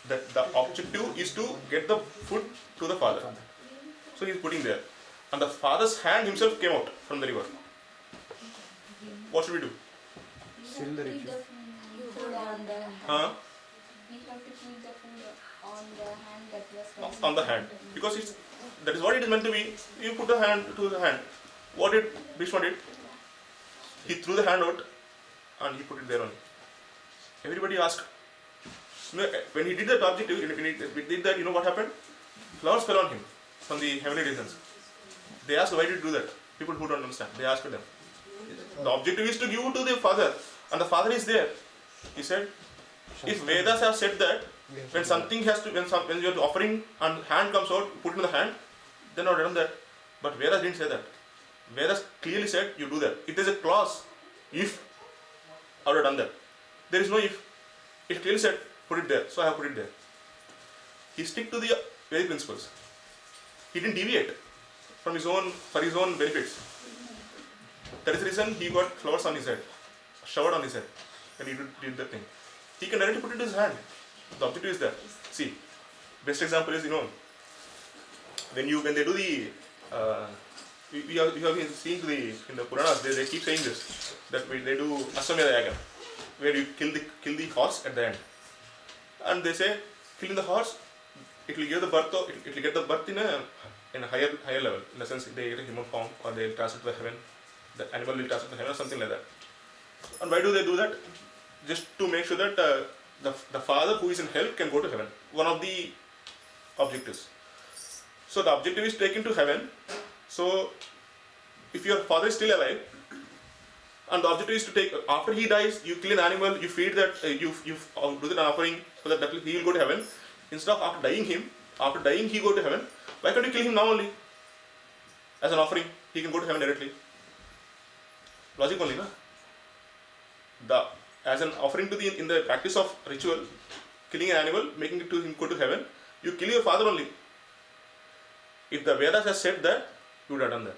That the objective is to get the food to the father. So he is putting there. And the father's hand himself came out from the river. What should we do? Seal the ritual. Food on the hand. We have to keep the food on the hand that was On the hand. Because that is what it is meant to be. You put the hand to the hand. What did Bhishma did? He threw the hand out and he put it there only. Everybody asked. When he did that objective, when he did that, you know what happened? Flowers fell on him from the heavenly regions. They asked, why did you do that? People who don't understand. They asked them. The objective is to give to the father, and the father is there. He said, if Vedas have said that, when something has to, when you are offering and hand comes out, put it in the hand, then I would have done that. But Vedas didn't say that. Vedas clearly said, you do that. It is a clause. If I would have done that. There is no if. It clearly said, put it there. So I have put it there. He stick to the Vedic principles. He didn't deviate from his own, for his own benefits. That is the reason he got flowers on his head, showered on his head when he did that thing. He can directly put it in his hand. The objective is there. See, best example is, when they do the, we have been seeing in the Puranas, they keep saying this, that they do Aswamedha Yaga, where you kill the horse at the end. And they say, killing the horse, it will give the birth, it will get the birth in a higher level, in the sense they get a human form, or they will transfer to the heaven, the animal will transfer to the heaven, or something like that. And why do they do that? Just to make sure that the father who is in hell can go to heaven. One of the objectives. So the objective is taken to heaven. So if your father is still alive, and the objective is to take, after he dies, you kill an animal, you feed that, you do the offering, so that he will go to heaven. Instead of after dying he go to heaven. Why can't you kill him now only? As an offering, he can go to heaven directly. Logic only, na? As an offering to in the practice of ritual, killing an animal, making it to him go to heaven, you kill your father only. If the Vedas has said that, you would have done that.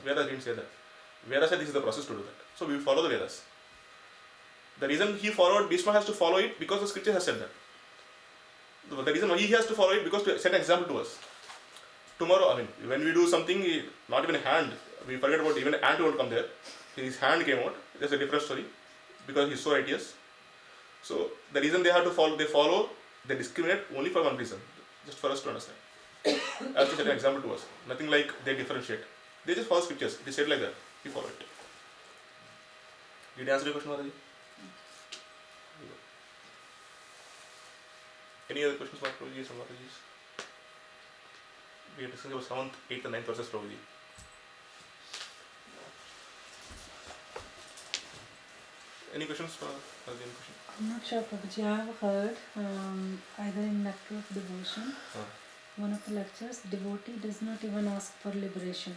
Vedas didn't say that. Vedas said this is the process to do that. So we follow the Vedas. The reason he followed, Bhishma has to follow it because the scripture has said that. The reason why he has to follow it because to set an example to us. Tomorrow, when we do something, not even a hand, we forget about even an ant won't come there. His hand came out. That's a different story because he's so righteous. So the reason they have to follow, they discriminate only for one reason, just for us to understand. As to set an example to us. Nothing like they differentiate. They just follow scriptures. They said like that. We follow it. Did I answer your question, Maraji? Any other questions about Prabhuji or Mataji's? We are discussing about 7th, 8th and 9th verses, Prabhuji. Any questions for Mataji? I'm not sure, Prabhuji. I have heard either in Nectar of Devotion, one of the lectures, devotee does not even ask for liberation.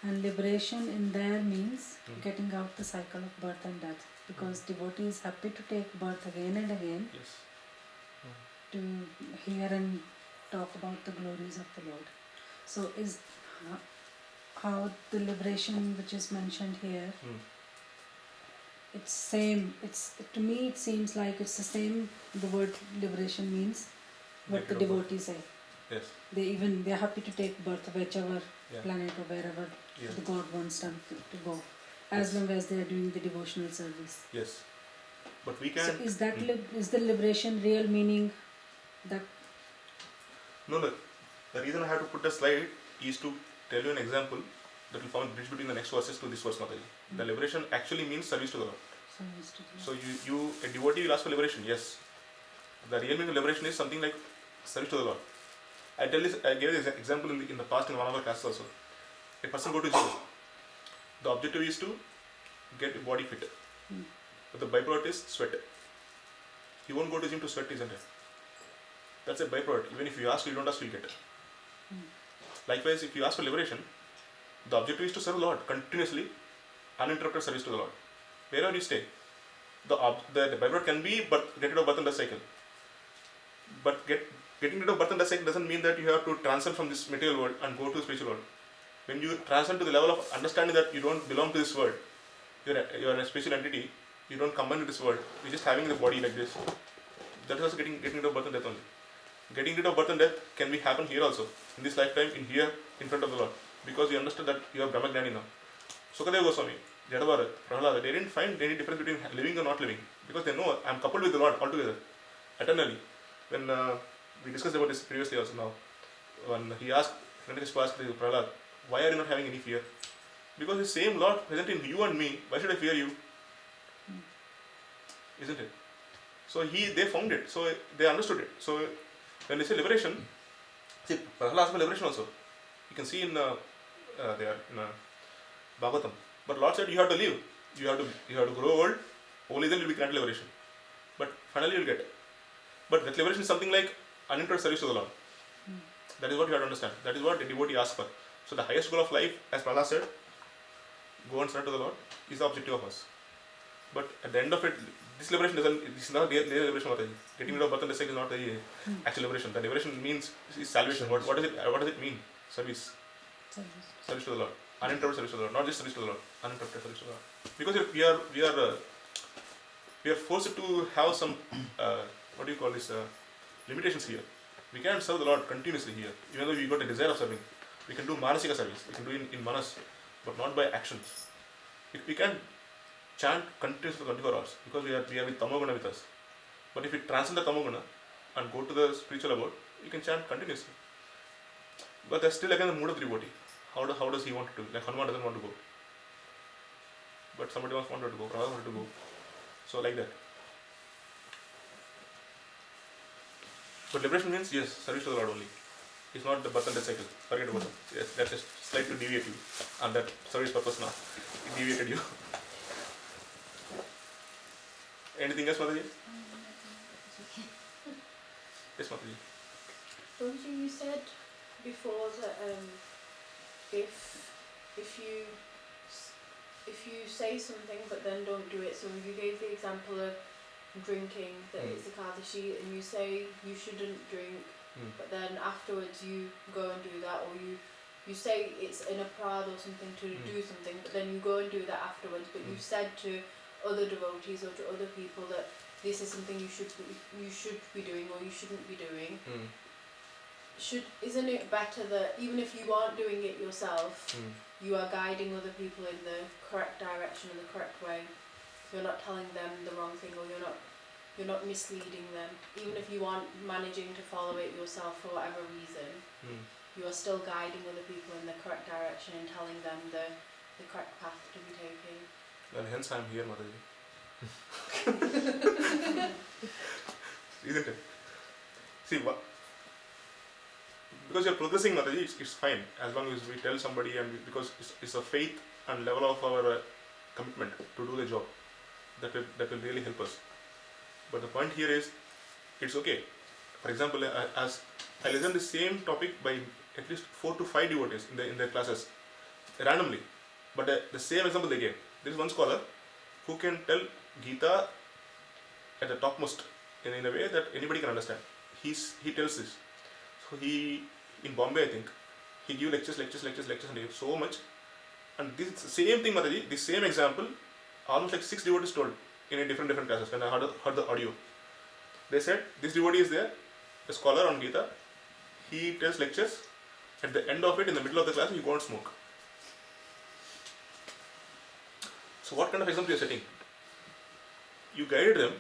And liberation in there means getting out the cycle of birth and death. Because devotee is happy to take birth again and again. Yes. To hear and talk about the glories of the Lord. So is how the liberation which is mentioned here, it's same. To me it seems like it's the same. The word liberation means what the devotees say. Yes. They're happy to take birth whichever planet or wherever the God wants them to go, as long as they are doing the devotional service. Yes. But we can. So is that is the liberation real meaning? That no. The reason I have to put the slide is to tell you an example that will form a bridge between the next verses to this verse, Mataji. The liberation actually means service to the Lord. So you a devotee will ask for liberation, yes. The real meaning of liberation is something like service to the Lord. I gave this example in the past in one of our classes also. A person go to gym. The objective is to get a body fit. But the byproduct is sweat. He won't go to gym to sweat, isn't it? That's a byproduct. Even if you ask, you don't ask, you'll get it. Likewise, if you ask for liberation, the objective is to serve the Lord continuously, uninterrupted service to the Lord. Wherever you stay, the byproduct can be get rid of birth and death cycle. But getting rid of birth and death cycle doesn't mean that you have to transcend from this material world and go to the spiritual world. When you transcend to the level of understanding that you don't belong to this world, you're a spiritual entity, you don't combine with this world, you're just having the body like this. That is also getting rid of birth and death only. Getting rid of birth and death can be happen here also, in this lifetime, in here, in front of the Lord, because you understood that you are Brahmagnani now. Sukadeva Goswami, Jadabharat, Prahlada, they didn't find any difference between living or not living, because they know I am coupled with the Lord altogether, eternally. When we discussed about this previously also now, when he asked, Hiranyakashipu asked Prahlad, why are you not having any fear? Because the same Lord present in you and me, why should I fear you? Isn't it? So they found it, so they understood it. So when they say liberation, see, Prahlad asked for liberation also. You can see in there in Bhagavatam. But Lord said you have to live, you have to grow old, only then you will be granted liberation. But finally you will get it. But that liberation is something like uninterrupted service to the Lord. That is what you have to understand. That is what the devotee asks for. So the highest goal of life, as Prahlad said, go and surrender to the Lord, is the objective of us. But at the end of it, this liberation this is not real liberation. Getting rid of birth and death is not the actual liberation. The liberation means is salvation. What does it mean? Service. Service to the Lord. Uninterrupted service to the Lord. Not just service to the Lord. Uninterrupted service to the Lord. Because we are forced to have some what do you call this limitations here. We can't serve the Lord continuously here, even though we got a desire of serving. We can do manasika service. We can do in manas, but not by actions. We can't chant continuously for 24 hours because we are with tamoguna with us. But if we transcend the tamoguna and go to the spiritual abode, we can chant continuously. But that's still again the mood of the devotee. How does he want to do? Like Hanuman doesn't want to go, but somebody else wanted to go. Prahlad wanted to go. So like that. But liberation means yes, service to the Lord only. It's not the birth and death cycle. Forget about it. Yes, that's just slight to deviate you, and that service purpose now. It deviated you. Anything else, Mataji? Yes, Mataji. Don't you said before that if you say something but then don't do it, so you gave the example of drinking, that it's Ekadashi, and you say you shouldn't drink, but then afterwards you go and do that, or you say it's in a prad or something to do something, but then you go and do that afterwards, but you said to other devotees or to other people that this is something you should be doing or you shouldn't be doing. Isn't it better that even if you aren't doing it yourself, you are guiding other people in the correct direction, in the correct way? You're not telling them the wrong thing, or you're not misleading them. Even if you aren't managing to follow it yourself for whatever reason, you are still guiding other people in the correct direction and telling them the correct path to be taking. Well, hence I am here, Mataji. Isn't it? See, because you're progressing, Mataji, it's fine as long as we tell somebody, and because it's a faith and level of our commitment to do the job that will really help us. But the point here is, it's okay. For example, as I listen the same topic by at least 4 to 5 devotees in their classes randomly, but the same example they gave. There is one scholar who can tell Gita at the topmost in a way that anybody can understand. He tells this. So in Bombay, I think, he gave lectures, and he gave so much. And this same thing, Mataji, the same example, almost like 6 devotees told in a different classes when I heard the audio. They said, this devotee is there, a scholar on Gita, he tells lectures, at the end of it, in the middle of the class, you go and smoke. So what kind of example you are setting? You guided them,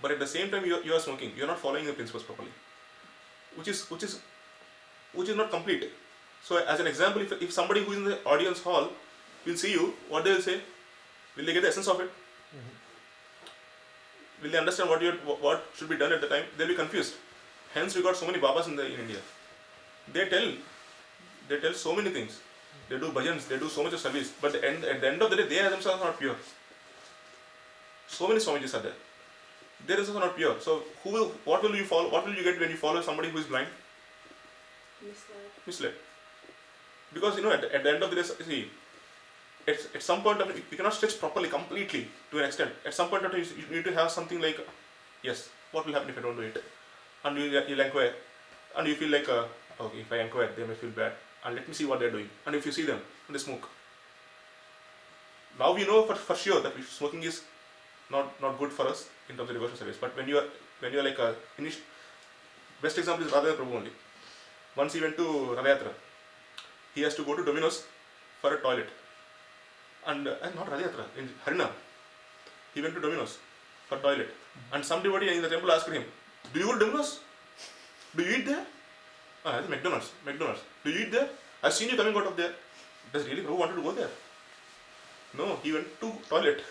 but at the same time you are smoking. You are not following the principles properly, which is not complete. So as an example, if somebody who is in the audience hall will see you, what they will say? Will they get the essence of it? Will they understand what should be done at the time? They will be confused. Hence we got so many Babas in India. They tell so many things. They do bhajans, they do so much of service, but at the end of the day, they themselves are not pure. So many Swamijis are there. They themselves are not pure. So what will you follow? What will you get when you follow somebody who is blind? Misled. Because at the end of the day, see, at some point of time, you cannot stretch properly, completely, to an extent. At some point of time, you need to have something like, yes, what will happen if I don't do it? And you'll inquire. And you feel like, okay, if I inquire, they may feel bad. And let me see what they're doing. And if you see them, and they smoke. Now we know for sure that smoking is not good for us in terms of devotional service. But when you are like a best example is Radha Prabhu only. Once he went to Radhayatra, he has to go to Domino's for a toilet. And not Radhayatra, in Harinam, he went to Domino's for toilet. And some devotee in the temple asked him, "Do you go to Domino's? Do you eat there?" "Ah, it's McDonald's. Do you eat there? I've seen you coming out of there." Does really Prabhu wanted to go there? No, he went to toilet.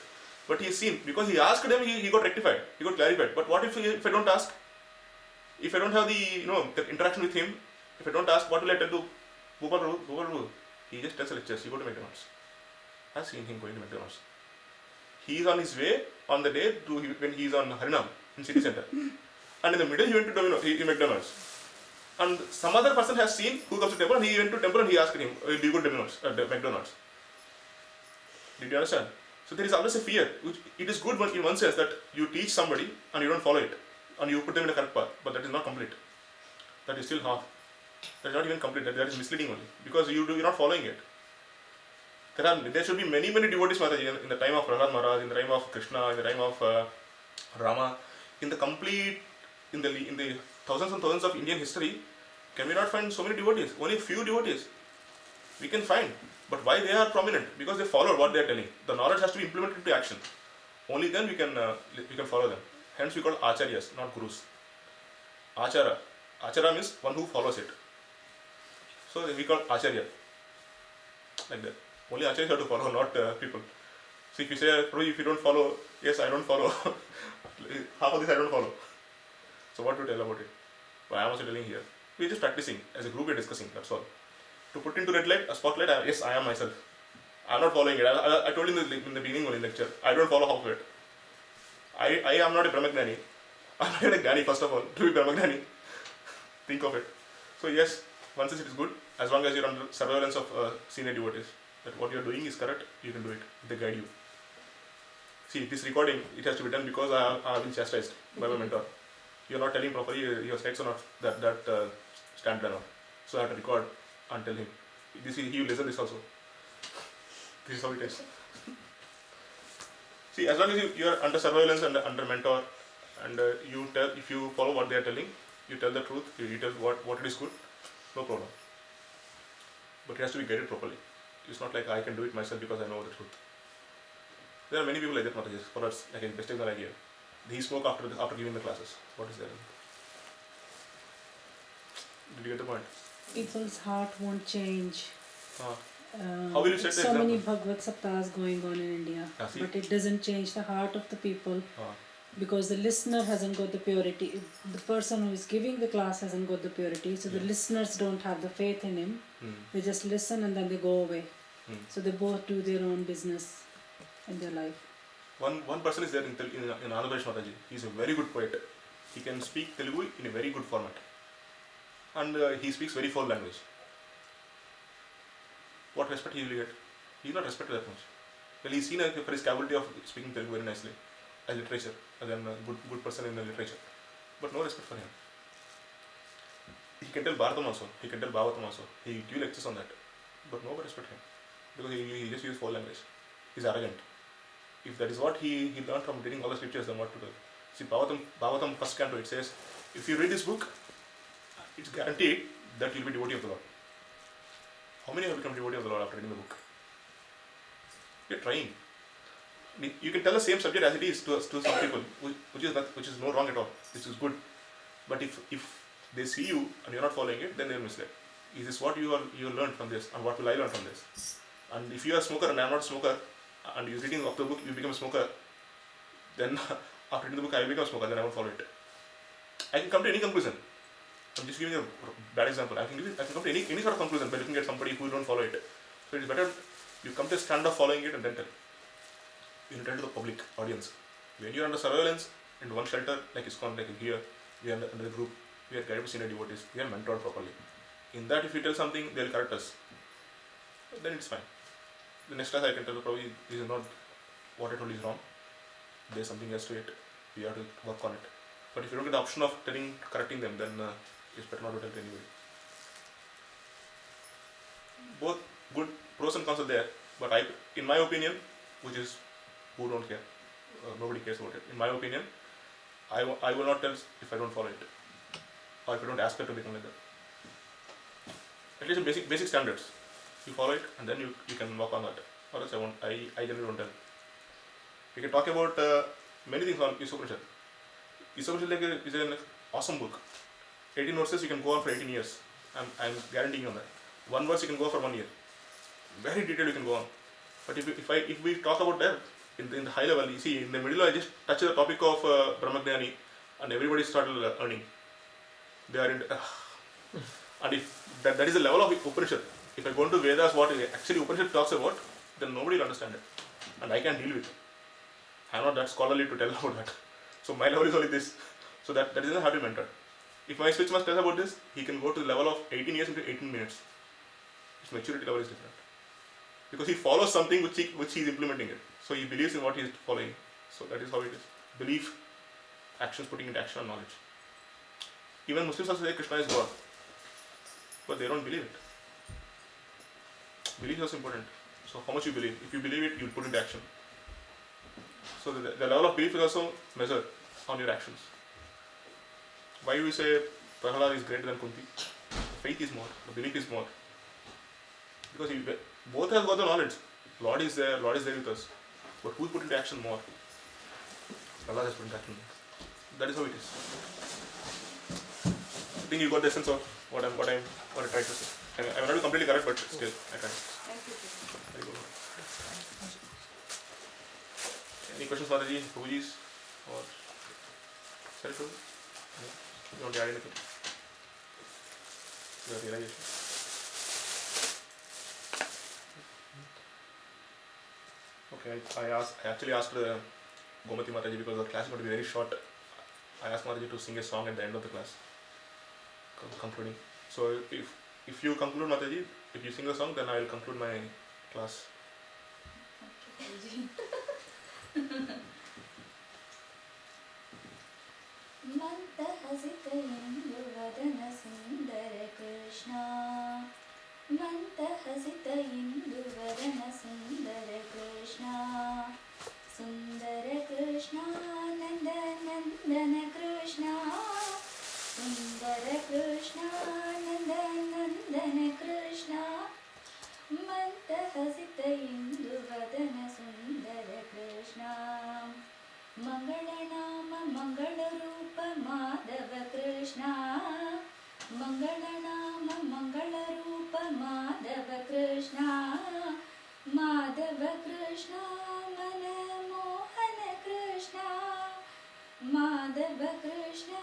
But he has seen, because he asked them, he got rectified, he got clarified. But what if I don't ask? If I don't have the interaction with him, if I don't ask, what will I tell to Gopal Prabhu? He just tells the lectures, you go to McDonald's. I've seen him going to McDonald's. He is on his way on the day when he is on Harinam in city center. And in the middle he went to McDonald's. And some other person has seen who comes to temple, and he went to temple and he asked him, "Do you go to McDonald's?" Did you understand? So there is always a fear. It is good in one sense that you teach somebody and you don't follow it, and you put them in a correct path, but that is not complete. That is still half. That is not even complete. That is misleading only, because you're not following it. There should be many devotees, Mataji, in the time of Prahlad Maharaj, in the time of Krishna, in the time of Rama, in the thousands and thousands of Indian history. Can we not find so many devotees? Only a few devotees we can find. But why they are prominent? Because they follow what they are telling. The knowledge has to be implemented into action. Only then we can follow them. Hence we call acharyas, not gurus. Achara means one who follows it. So we call acharya. Like that. Only acharyas have to follow, not people. So if you say, "Prabhu, if you don't follow," yes, I don't follow. Half of this I don't follow. So what do you tell about it? Well, I am also telling here. We are just practicing. As a group we are discussing, that's all. To put into red light, a spotlight, yes, I am myself. I am not following it. I told you in the beginning only lecture, I don't follow half of it. I am not a Brahmagnani. I am not a Gnani, first of all, to be Brahmagnani. Think of it. So yes, once it is good, as long as you are under surveillance of senior devotees, that what you are doing is correct, you can do it. They guide you. See, this recording, it has to be done because I have been chastised by my mentor. You are not telling properly, your slides are not that stamped enough. So I have to record and tell him. He will listen this also. This is how it is. See, as long as you are under surveillance and under mentor, and you tell, if you follow what they are telling, you tell the truth, you tell what it is good, no problem. But it has to be guided properly. It's not like I can do it myself because I know the truth. There are many people like that, Mataji. For us, like a best example idea. He spoke after giving the classes. What is there? Did you get the point? People's heart won't change. How will you set the so example? many Bhagavad Saptas going on in India, but it doesn't change the heart of the people because the listener hasn't got the purity. The person who is giving the class hasn't got the purity, so the listeners don't have the faith in him. They just listen and then they go away. So they both do their own business in their life. One person is there in Andhra Pradesh, Mataji. He is a very good poet. He can speak Telugu in a very good format. And he speaks very foul language. What respect he will get? He is not respected that much. Well, he is seen for his capability of speaking Telugu very nicely, as literature, as a good person in the literature. But no respect for him. He can tell Bharatam also, he can tell Bhavatam also. He give lectures on that. But nobody respect him. Because he just uses foul language. He is arrogant. If that is what he learned from reading all the scriptures, then what to do? See, Bhavatam first canto, it says, if you read this book, it's guaranteed that you will be devotee of the Lord. How many have become devotee of the Lord after reading the book? You are trying. You can tell the same subject as it is to some people, which is no wrong at all, which is good. But if they see you and you are not following it, then they are misled. Is this what you learned from this, and what will I learn from this? And if you are a smoker and I am not a smoker, and you are reading of the book, you become a smoker, then after reading the book I will become a smoker, then I won't follow it. I can come to any conclusion. I'm just giving you a bad example. I can come to any sort of conclusion by looking at somebody who don't follow it. So it is better you come to a stand of following it and then tell. You tell to the public audience. When you are under surveillance in one shelter, like ISKCON, like here, we are under the group, we are guided by senior devotees, we are mentored properly. In that, if you tell something, they will correct us. Then it's fine. The next class I can tell you probably this is not what I told you is wrong. There is something else to it. We have to work on it. But if you don't get the option of correcting them, then it's better not to tell to anybody. Both good pros and cons are there, but in my opinion, which is who don't care, nobody cares about it. In my opinion, I will not tell if I don't follow it, or if I don't ask her to become like that. At least basic standards. You follow it, and then you can work on that. Or else I generally don't tell. We can talk about many things on Isavasya. Isavasya is an awesome book. 18 verses you can go on for 18 years. I'm guaranteeing you on that. One verse you can go for 1 year. Very detailed you can go on. But if we talk about that in the high level, you see in the middle I just touch the topic of Brahmagnani, and everybody started earning. They are in, and if that is the level of Upanishad. If I go into Vedas, what actually Upanishad talks about, then nobody will understand it, and I can deal with it. I'm not that scholarly to tell about that. So my level is only this. So that isn't how to mentor. If my switch must tell about this, he can go to the level of 18 years into 18 minutes. His maturity level is different. Because he follows something which he is implementing it. So he believes in what he is following. So that is how it is. Belief, actions, putting into action, and knowledge. Even Muslims also say Krishna is God. But they don't believe it. Belief is also important. So how much you believe. If you believe it, you will put into action. So the level of belief is also measured on your actions. Why do we say Prahalad is greater than Kunti? Faith is more, the belief is more. Because both have got the knowledge. Lord is there with us. But who put into action more? Allah has put into action more. That is how it is. I think you got the essence of what I tried to say. I may not be completely correct, but still, I tried. Thank you. Very good. Any questions, Mataji, Prabhuji's, or Sarashu? You want to add anything? Your realization? Okay, I actually asked Gomati Mataji, because the class is going to be very short. I asked Mataji to sing a song at the end of the class, concluding. So if you conclude, Mataji, if you sing a song, then I will conclude my class. ಮಂದಹಸಿತ ಇಂದುವದನ ಸುಂದರ ಕೃಷ್ಣ ಮಂದಹಸಿತ ಇಂದುವದನ ಸುಂದರ ಕೃಷ್ಣ ಸುಂದರ ಕೃಷ್ಣ ನಂದ ನಂದನ ಕೃಷ್ಣ ಸುಂದರ ಕೃಷ್ಣ ನಂದ ನಂದನ ಕೃಷ್ಣ ಮಂದಹಸಿತ ಇಂದುವದನ ಸುಂದರ ಕೃಷ್ಣ ಮಂಗಳನಾಮ ಮಂಗಳರೂಪ ಮಾಧವ ಕೃಷ್ಣ ಮಂಗಳನಾಮ ಮಂಗಳರೂಪ ಮಾಧವ ಕೃಷ್ಣ ಮಾಧವ ಕೃಷ್ಣ ಮನಮೋಹನ ಕೃಷ್ಣ ಮಾಧವ ಕೃಷ್ಣ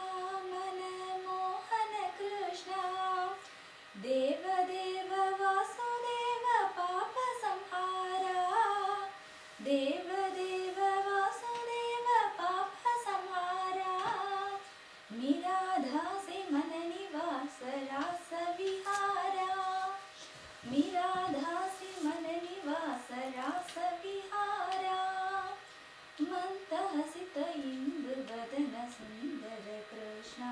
ಮನಮೋಹನ ಕೃಷ್ಣ ದೇವದೇವ ವಾಸುದೇವ ಪಾಪ ಸಂಹಾರ ದೇವದೇವ ವಾಸುದೇವ ಪಾಪ ಸಂಹಾರ ಮಿರಾಧಾಸಿ ಮನ ನಿವಾಸ ರಾಸ ವಿಹಾರ ಮಿರಾಧಾಸಿ ಮನ ನಿವಾಸ ರಾಸ ವಿಹಾರ ಮಂದಹಸಿತ ಇಂದು ವದನ ಸುಂದರ ಕೃಷ್ಣ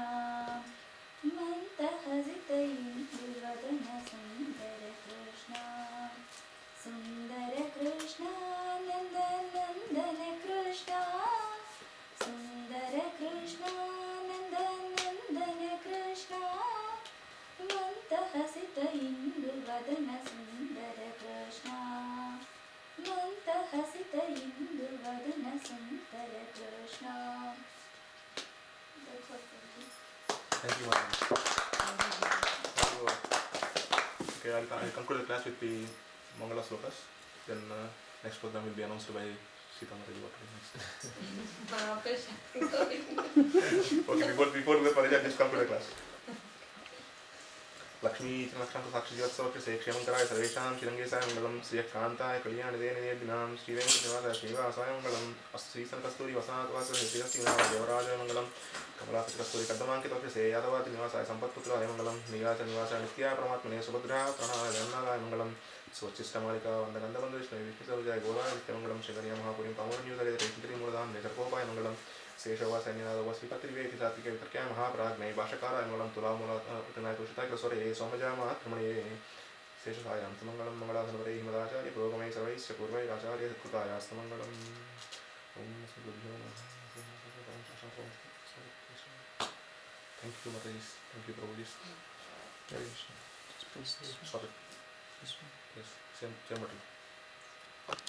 ಮಂದಹಸಿತ ಇಂದು ವದನ ಸುಂದರ ಕೃಷ್ಣ ಸುಂದರ ಕೃಷ್ಣ ನಂದ ನಂದನ ಕೃಷ್ಣ ಸುಂದರ ಕೃಷ್ಣ ನಂದ ನಂದನ ಕೃಷ್ಣ ಮಂದಹಸಿತ ಇಂದು ವದನ ಸುಂದರ ಕೃಷ್ಣ ಮಂದಹಸಿತ ಇಂದು ವದನ ಸುಂದರ Krishna. Thank you, Mataji. Okay, I'll conclude the class with the Mangala slokas. Then next program will be announced by Sita Mataji. What will be next? Okay, before the Paraja, just come to the class. Lakshmi चमत्कांत साक्षी जीवत्सव से क्षेमंकराय सर्वेषां श्रीरंगेशाय मंगलम श्रीयकांताय कल्याणदेवनिर्दिनां श्रीवेंकटनिवासाय श्रीवासाय मंगलम श्री संकस्तूरी वसनाथवास श्रीरस्तिनाथ देवराजाय मंगलम कमलाकस्तूरी कद्दमांकित से यादवाति निवासाय संपत्पुत्राय मंगलम निवास निवासाय नित्याय परमात्मने सुभद्रा प्रणाय जगन्नाथाय मंगलम स्वच्छिष्टमालिका वंदगंधबंधु विष्णुविष्णुसौजाय गोवाय नित्यमंगलम श्रीकर्य महापुरीं पावनन्यूतरे रेशंकरीमूलदां नेत्रकोपाय मंगलम शेषवासैन्यनादवस्विपत्रिवेति सात्विके वितर्क्याय महाप्राज्ञै भाषकाराय मंगलम तुलामूलाय तुषिताग्रस्वरे सोमजामाक्रमणे शेषसायां मंगलम मंगलाधनवरे हिमदाचार्य पुरोगमैः सर्वैश्च पूर्वैराचार्य सत्कृतायास्तमङ्गलम् Thank you, Matajis. Thank you, Prabhujis. Hare Krishna. Just press this one. Sorry. This one. Yes, same button.